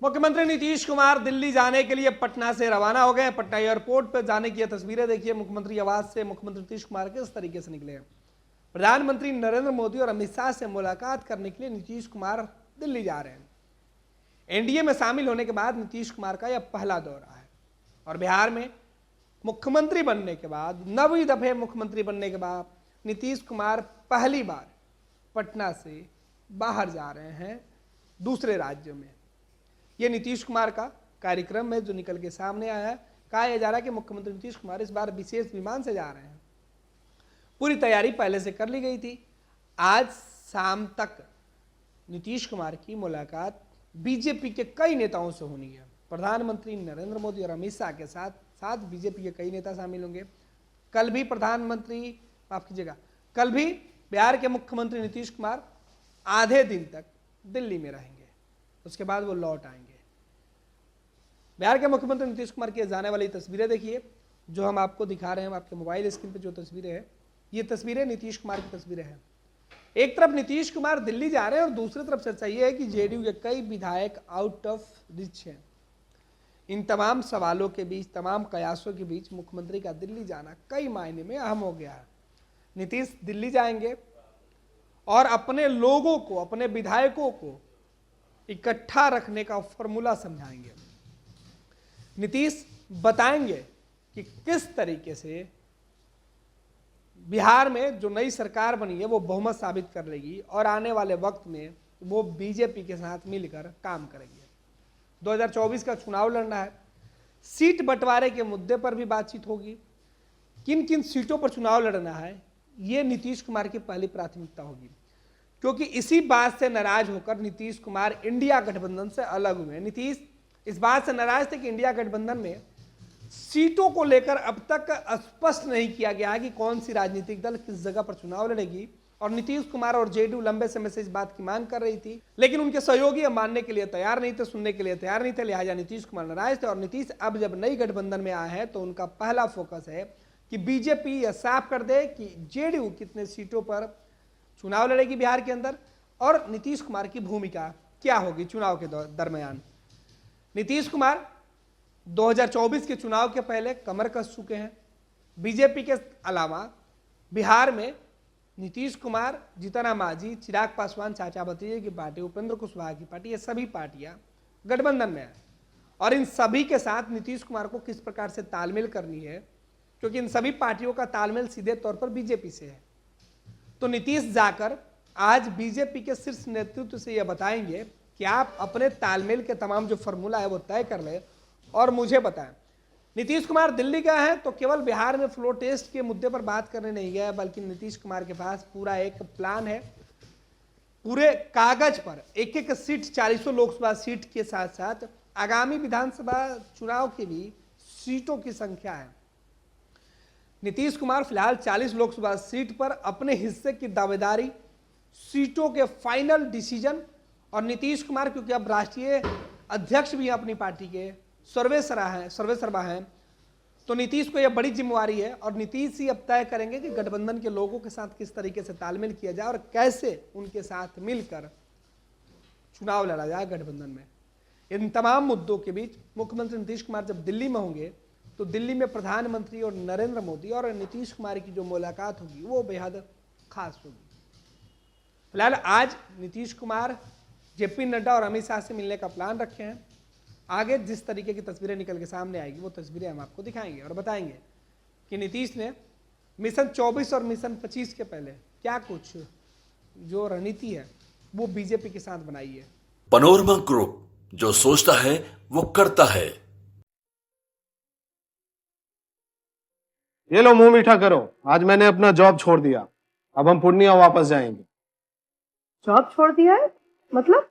मुख्यमंत्री नीतीश कुमार दिल्ली जाने के लिए पटना से रवाना हो गए। पटना एयरपोर्ट पर जाने की तस्वीरें देखिए। मुख्यमंत्री आवास से मुख्यमंत्री नीतीश कुमार किस तरीके से निकले। प्रधानमंत्री नरेंद्र मोदी और अमित शाह से मुलाकात करने के लिए नीतीश कुमार दिल्ली जा रहे हैं। एनडीए में शामिल होने के बाद नीतीश कुमार का यह पहला दौरा है और बिहार में मुख्यमंत्री बनने के बाद, नवी दफे मुख्यमंत्री बनने के बाद नीतीश कुमार पहली बार पटना से बाहर जा रहे हैं दूसरे राज्यों में। यह नीतीश कुमार का कार्यक्रम है जो निकल के सामने आया है। कहा जा रहा है कि मुख्यमंत्री नीतीश कुमार इस बार विशेष विमान से जा रहे हैं। पूरी तैयारी पहले से कर ली गई थी। आज शाम तक नीतीश कुमार की मुलाकात बीजेपी के कई नेताओं से होनी है। प्रधानमंत्री नरेंद्र मोदी और अमित शाह के साथ साथ बीजेपी के कई नेता शामिल होंगे। कल भी कल भी बिहार के मुख्यमंत्री नीतीश कुमार आधे दिन तक दिल्ली में रहेंगे, उसके बाद वो लौट आएंगे। बिहार के मुख्यमंत्री नीतीश कुमार की जाने वाली तस्वीरें देखिए जो हम आपको दिखा रहे हैं। आपके मोबाइल स्क्रीन पे जो तस्वीरें हैं, ये तस्वीरें नीतीश कुमार की तस्वीरें हैं। एक तरफ नीतीश कुमार दिल्ली जा रहे हैं और दूसरी तरफ चर्चा ये है कि जेडीयू के कई विधायक आउट ऑफ रिच हैं। इन तमाम सवालों के बीच, तमाम कयासों के बीच मुख्यमंत्री का दिल्ली जाना कई मायने में अहम हो गया है। नीतीश दिल्ली जाएंगे और अपने लोगों को, अपने विधायकों को इकट्ठा रखने का फॉर्मूला समझाएंगे। नीतीश बताएंगे कि किस तरीके से बिहार में जो नई सरकार बनी है वो बहुमत साबित कर लेगी और आने वाले वक्त में वो बीजेपी के साथ मिलकर काम करेंगे। 2024 का चुनाव लड़ना है। सीट बंटवारे के मुद्दे पर भी बातचीत होगी। किन किन सीटों पर चुनाव लड़ना है, ये नीतीश कुमार की पहली प्राथमिकता होगी, क्योंकि इसी बात से नाराज होकर नीतीश कुमार इंडिया गठबंधन से अलग हुए। नीतीश इस बात से नाराज थे कि इंडिया गठबंधन में सीटों को लेकर अब तक स्पष्ट नहीं किया गया है कि कौन सी राजनीतिक दल किस जगह पर चुनाव लड़ेगी और नीतीश कुमार और जेडीयू लंबे समय से इस बात की मांग कर रही थी, लेकिन उनके सहयोगी मानने के लिए तैयार नहीं थे, सुनने के लिए तैयार नहीं थे। लिहाजा नीतीश कुमार नाराज थे और नीतीश अब जब नई गठबंधन में आए हैं तो उनका पहला फोकस है कि बीजेपी यह साफ कर दे कि जेडीयू कितने सीटों पर चुनाव लड़ेगी बिहार के अंदर और नीतीश कुमार की भूमिका क्या होगी चुनाव के दरमियान। नीतीश कुमार 2024 के चुनाव के पहले कमर कस चुके हैं। बीजेपी के अलावा बिहार में नीतीश कुमार, जीतन मांझी, चिराग पासवान, चाचा भतीजे की पार्टी, उपेंद्र कुशवाहा की पार्टी, ये सभी पार्टियां गठबंधन में है और इन सभी के साथ नीतीश कुमार को किस प्रकार से तालमेल करनी है, क्योंकि इन सभी पार्टियों का तालमेल सीधे तौर पर बीजेपी से है। तो नीतीश जाकर आज बीजेपी के शीर्ष नेतृत्व से यह बताएंगे कि आप अपने तालमेल के तमाम जो फॉर्मूला है वो तय कर ले और मुझे बताएं। नीतीश कुमार दिल्ली गए हैं तो केवल बिहार में फ्लोर टेस्ट के मुद्दे पर बात करने नहीं गए, बल्कि नीतीश कुमार के पास पूरा एक प्लान है। पूरे कागज पर एक एक सीट, 400 लोकसभा सीट के साथ साथ आगामी विधानसभा चुनाव की भी सीटों की संख्या है। नीतीश कुमार फिलहाल 40 लोकसभा सीट पर अपने हिस्से की दावेदारी, सीटों के फाइनल डिसीजन, और नीतीश कुमार क्योंकि अब राष्ट्रीय अध्यक्ष भी हैं अपनी पार्टी के, सर्वेसर्वा हैं, तो नीतीश को यह बड़ी जिम्मेवारी है और नीतीश ही अब तय करेंगे कि गठबंधन के लोगों के साथ किस तरीके से तालमेल किया जाए और कैसे उनके साथ मिलकर चुनाव लड़ा जाए गठबंधन में। इन तमाम मुद्दों के बीच मुख्यमंत्री नीतीश कुमार जब दिल्ली में होंगे तो दिल्ली में प्रधानमंत्री और नरेंद्र मोदी और नीतीश कुमार की जो मुलाकात होगी वो बेहद खास होगी। फिलहाल आज नीतीश कुमार जेपी नड्डा और अमित शाह से मिलने का प्लान रखे हैं। आगे जिस तरीके की तस्वीरें निकल के सामने आएगी वो तस्वीरें हम आपको दिखाएंगे और बताएंगे कि नीतीश ने मिशन 24 और मिशन 25 के पहले क्या कुछ जो रणनीति है वो बीजेपी के साथ बनाई है। पैनोरमा ग्रुप, जो सोचता है वो करता है। ये लो मुंह मीठा करो, आज मैंने अपना जॉब छोड़ दिया, अब हम पूर्णिया वापस जाएंगे। जॉब छोड़ दिया है? मतलब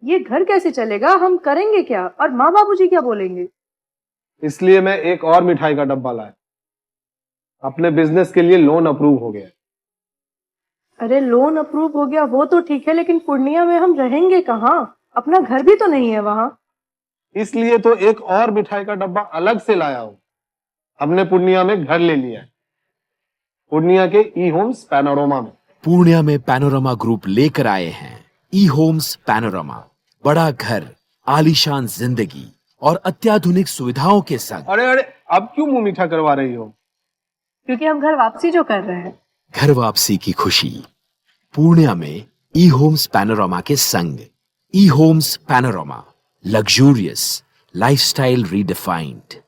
ये घर कैसे चलेगा? हम करेंगे क्या और माँ बाबूजी क्या बोलेंगे? इसलिए मैं एक और मिठाई का डब्बा लाया। अपने बिजनेस के लिए लोन अप्रूव हो गया। अरे लोन अप्रूव हो गया वो तो ठीक है, लेकिन पूर्णिया में हम रहेंगे कहाँ? अपना घर भी तो नहीं है वहाँ। इसलिए तो एक और मिठाई का डब्बा अलग से लाया हूँ। हमने पूर्णिया में घर ले लिया है, पूर्णिया के ई होम्स पैनोरमा में। पूर्णिया में पैनोरमा ग्रुप लेकर आए हैं ई होम्स पैनोरमा। बड़ा घर आलीशान जिंदगी और अत्याधुनिक सुविधाओं के संग। अरे अरे, अब क्यों मुंह मीठा करवा रही हो? क्योंकि हम घर वापसी जो कर रहे हैं। घर वापसी की खुशी पूर्णिया में ई होम्स पैनोरामा के संग। E homes panorama, luxurious lifestyle redefined.